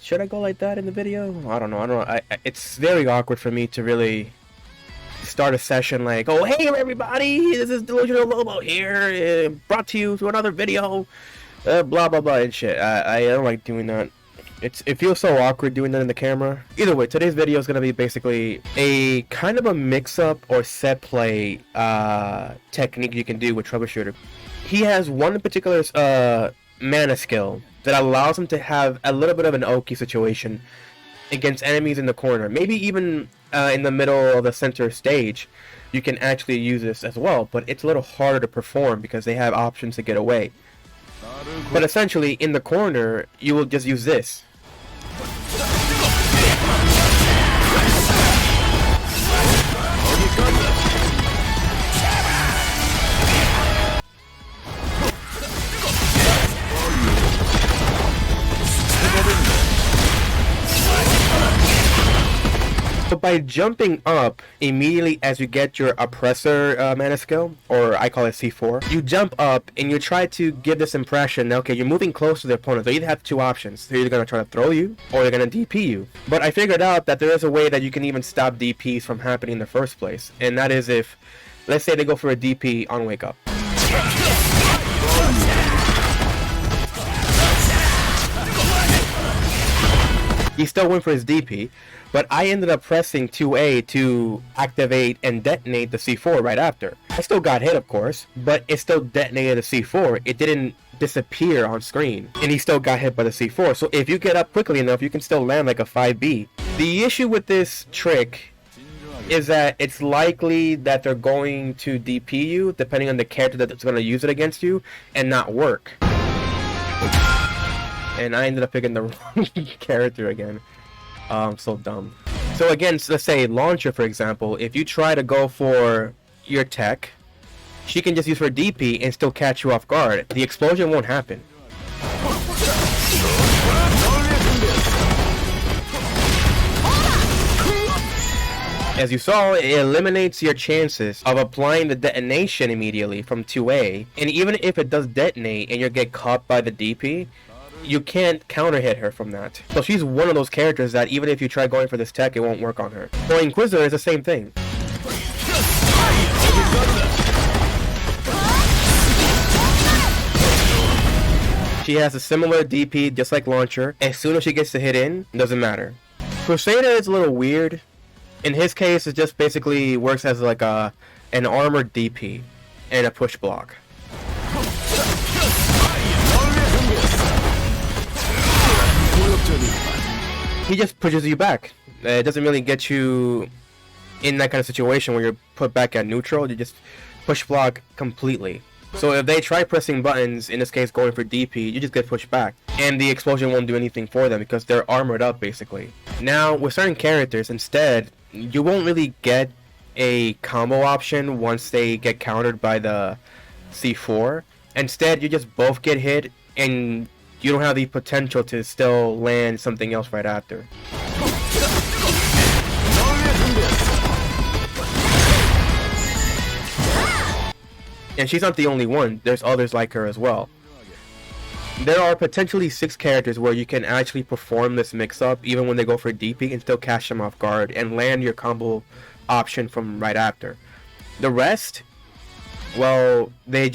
should I go like that in the video? I don't know. It's very awkward for me to really start a session like, oh hey everybody, this is Delusional-Lobo here, brought to you to another video, blah blah blah and shit. I don't like doing that. It feels so awkward doing that in the camera. Either way, today's video is gonna be basically a kind of a mix-up or set play technique you can do with Troubleshooter. He has one particular mana skill that allows him to have a little bit of an Oki situation against enemies in the corner, maybe even in the middle of the center stage. You can actually use this as well, but it's a little harder to perform because they have options to get away. But essentially, in the corner, you will just use this. So by jumping up immediately as you get your oppressor mana skill, or I call it C4, you jump up and you try to give this impression that, okay, you're moving close to the opponent. So you either have two options. They're either going to try to throw you or they're going to DP you. But I figured out that there is a way that you can even stop DPs from happening in the first place. And that is if, let's say they go for a DP on wake up. He still went for his DP, but I ended up pressing 2A to activate and detonate the C4 right after. I still got hit, of course, but it still detonated the C4. It didn't disappear on screen, and he still got hit by the C4. So if you get up quickly enough, you can still land like a 5B. The issue with this trick is that it's likely that they're going to DP you, depending on the character that's going to use it against you, and not work. And I ended up picking the wrong character again. I'm so dumb. So again, let's say Launcher, for example. If you try to go for your tech, she can just use her DP and still catch you off guard. The explosion won't happen. As you saw, it eliminates your chances of applying the detonation immediately from 2A. And even if it does detonate and you get caught by the DP, you can't counter hit her from that. So she's one of those characters that even if you try going for this tech, it won't work on her. So Inquisitor is the same thing. She has a similar DP just like Launcher. As soon as she gets to hit in, it doesn't matter. Crusader is a little weird. In his case, it just basically works as like an armored DP and a push block. He just pushes you back. It doesn't really get you in that kind of situation where you're put back at neutral. You just push block completely. So if they try pressing buttons, in this case going for DP, you just get pushed back. And the explosion won't do anything for them because they're armored up basically. Now with certain characters, instead, you won't really get a combo option once they get countered by the C4. Instead, you just both get hit and you don't have the potential to still land something else right after. And she's not the only one, there's others like her as well. There are potentially 6 characters where you can actually perform this mix-up even when they go for DP and still catch them off guard and land your combo option from right after. The rest, well, they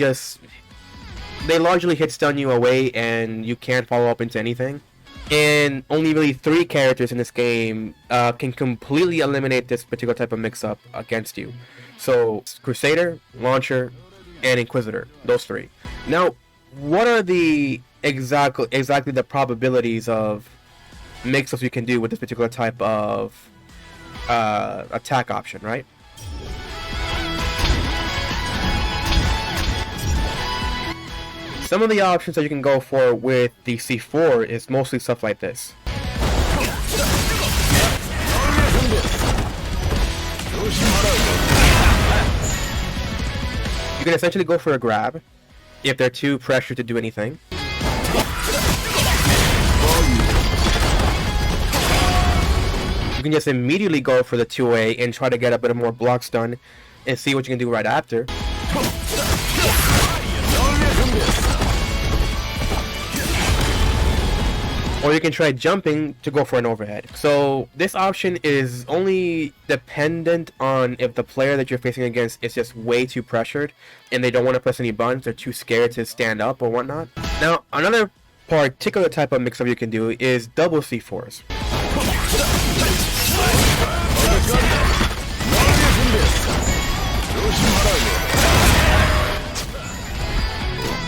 largely hit stun you away and you can't follow up into anything. And only really 3 characters in this game can completely eliminate this particular type of mix-up against you. So Crusader, Launcher, and Inquisitor, those 3. Now, what are the exactly the probabilities of mix-ups you can do with this particular type of attack option, right? Some of the options that you can go for with the C4 is mostly stuff like this. You can essentially go for a grab if they're too pressured to do anything. You can just immediately go for the 2A and try to get a bit more blocks done and see what you can do right after. Or you can try jumping to go for an overhead. So this option is only dependent on if the player that you're facing against is just way too pressured and they don't want to press any buttons, they're too scared to stand up or whatnot. Now, another particular type of mix-up you can do is double C4s.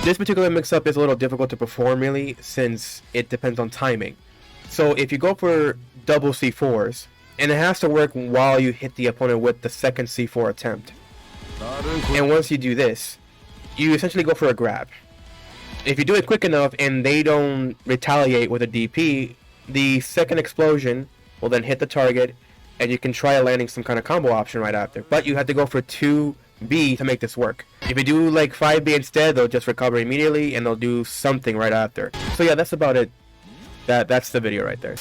This particular mix-up is a little difficult to perform really, since it depends on timing. So if you go for double C4s, and it has to work while you hit the opponent with the second C4 attempt. And once you do this, you essentially go for a grab. If you do it quick enough and they don't retaliate with a DP, the second explosion will then hit the target, and you can try landing some kind of combo option right after. But you have to go for 2B to make this work. If you do like 5B instead, they'll just recover immediately and they'll do something right after. So yeah, that's about it. That's the video right there.